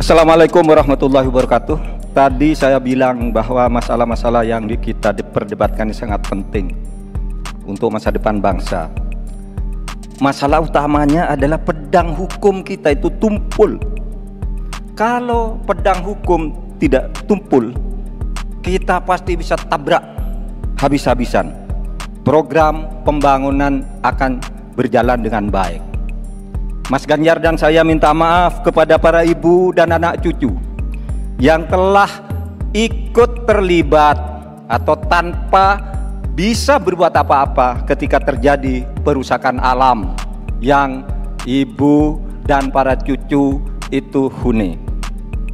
Assalamualaikum warahmatullahi wabarakatuh. Tadi saya bilang bahwa masalah-masalah yang kita perdebatkan ini sangat penting untuk masa depan bangsa. Masalah utamanya adalah pedang hukum kita itu tumpul. Kalau pedang hukum tidak tumpul, kita pasti bisa tabrak habis-habisan. Program pembangunan akan berjalan dengan baik. Mas Ganjar dan saya minta maaf kepada para ibu dan anak cucu yang telah ikut terlibat atau tanpa bisa berbuat apa-apa ketika terjadi perusakan alam yang ibu dan para cucu itu huni.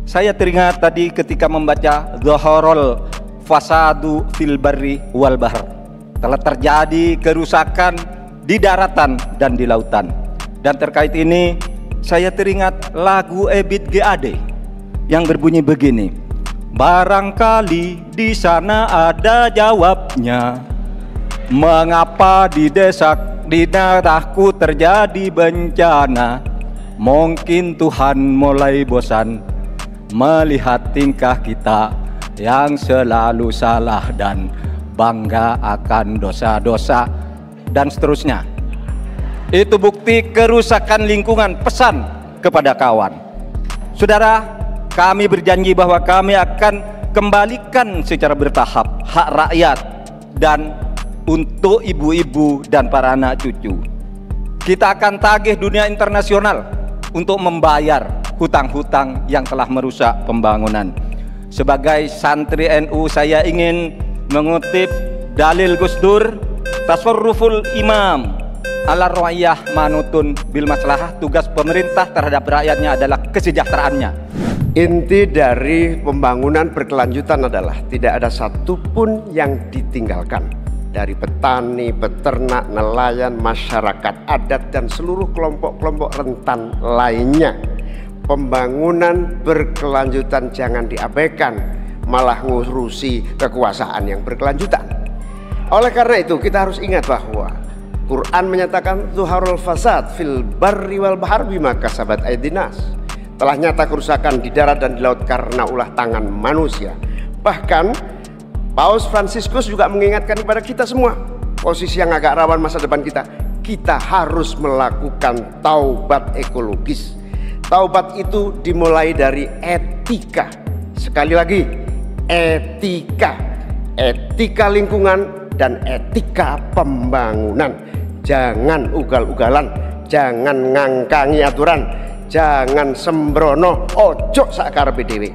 Saya teringat tadi ketika membaca Dhaharul Fasadu fil Barri wal Bahr. Telah terjadi kerusakan di daratan dan di lautan. Dan terkait ini saya teringat lagu Ebit GAD yang berbunyi begini. Barangkali di sana ada jawabnya. Mengapa di daerahku terjadi bencana? Mungkin Tuhan mulai bosan melihat tingkah kita yang selalu salah dan bangga akan dosa-dosa dan seterusnya. Itu bukti kerusakan lingkungan. Pesan kepada kawan. Saudara, kami berjanji bahwa kami akan kembalikan secara bertahap hak rakyat dan untuk ibu-ibu dan para anak cucu. Kita akan tagih dunia internasional untuk membayar hutang-hutang yang telah merusak pembangunan. Sebagai santri NU, saya ingin mengutip dalil Gus Dur, tasarruful imam ala rakyah manutun bil maslahah. Tugas pemerintah terhadap rakyatnya adalah kesejahteraannya. Inti dari pembangunan berkelanjutan adalah tidak ada satupun yang ditinggalkan. Dari petani, peternak, nelayan, masyarakat adat dan seluruh kelompok-kelompok rentan lainnya. Pembangunan berkelanjutan jangan diabaikan, malah ngurusi kekuasaan yang berkelanjutan. Oleh karena itu kita harus ingat bahwa Quran menyatakan Dhaharul Fasad fil Barri wal Bahr bima kasabat aydinas. Telah nyata kerusakan di darat dan di laut karena ulah tangan manusia. Bahkan Paus Fransiskus juga mengingatkan kepada kita semua, posisi yang agak rawan masa depan kita. Kita harus melakukan taubat ekologis. Taubat itu dimulai dari etika. Sekali lagi, etika. Etika lingkungan dan etika pembangunan. Jangan ugal-ugalan, jangan ngangkangi aturan, jangan sembrono, ojo sakarepe dhewe.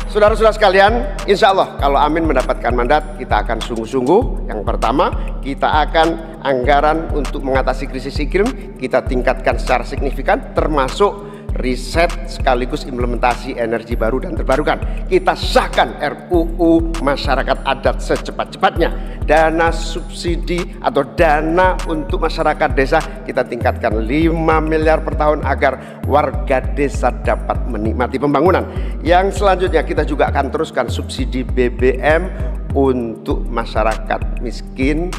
Saudara-saudara sekalian, insya Allah kalau Amin mendapatkan mandat, kita akan sungguh-sungguh. Yang pertama, kita akan anggaran untuk mengatasi krisis iklim kita tingkatkan secara signifikan, termasuk riset sekaligus implementasi energi baru dan terbarukan. Kita sahkan RUU masyarakat adat secepat-cepatnya. Dana subsidi atau dana untuk masyarakat desa kita tingkatkan 5 miliar per tahun agar warga desa dapat menikmati pembangunan. Yang selanjutnya kita juga akan teruskan subsidi BBM untuk masyarakat miskin,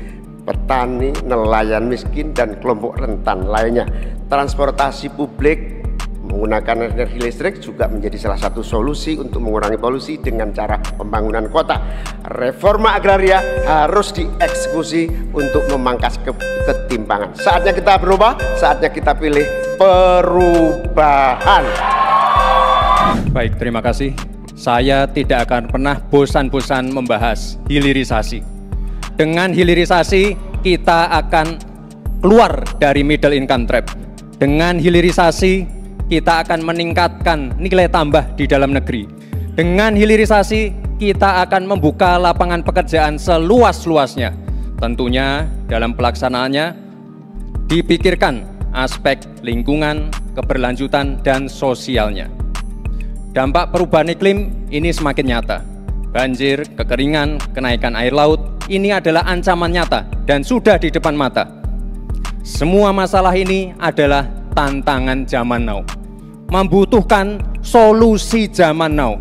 petani, nelayan miskin dan kelompok rentan lainnya. Transportasi publik menggunakan energi listrik juga menjadi salah satu solusi untuk mengurangi polusi dengan cara pembangunan kota. Reforma agraria harus dieksekusi untuk memangkas ketimpangan. Saatnya kita berubah, saatnya kita pilih perubahan. Baik, terima kasih. Saya tidak akan pernah bosan-bosan membahas hilirisasi. Dengan hilirisasi kita akan keluar dari middle income trap. Dengan hilirisasi kita akan meningkatkan nilai tambah di dalam negeri. Dengan hilirisasi kita akan membuka lapangan pekerjaan seluas-luasnya. Tentunya dalam pelaksanaannya dipikirkan aspek lingkungan, keberlanjutan, dan sosialnya. Dampak perubahan iklim ini semakin nyata. Banjir, kekeringan, kenaikan air laut, ini adalah ancaman nyata dan sudah di depan mata. Semua masalah ini adalah tantangan zaman now, membutuhkan solusi zaman now.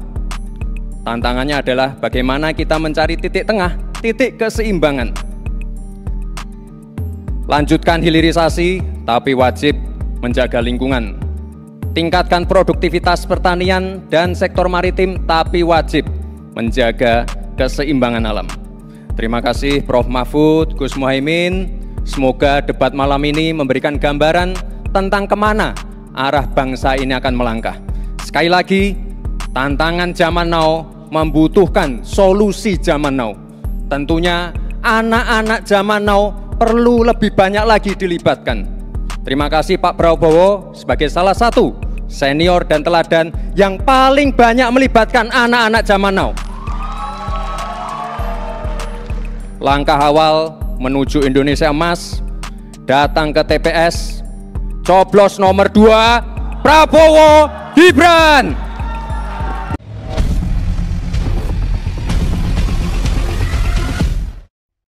Tantangannya adalah bagaimana kita mencari titik tengah, titik keseimbangan. Lanjutkan hilirisasi, tapi wajib menjaga lingkungan. tingkatkan produktivitas pertanian dan sektor maritim, tapi wajib menjaga keseimbangan alam. Terima kasih Prof. Mahfud, Gus Muhaimin. Semoga debat malam ini memberikan gambaran tentang kemana arah bangsa ini akan melangkah. Sekali lagi, tantangan zaman now membutuhkan solusi zaman now. Tentunya anak-anak zaman now perlu lebih banyak lagi dilibatkan. Terima kasih Pak Prabowo sebagai salah satu senior dan teladan yang paling banyak melibatkan anak-anak zaman now. Langkah awal menuju Indonesia Emas, datang ke TPS, coblos nomor 2, Prabowo Gibran.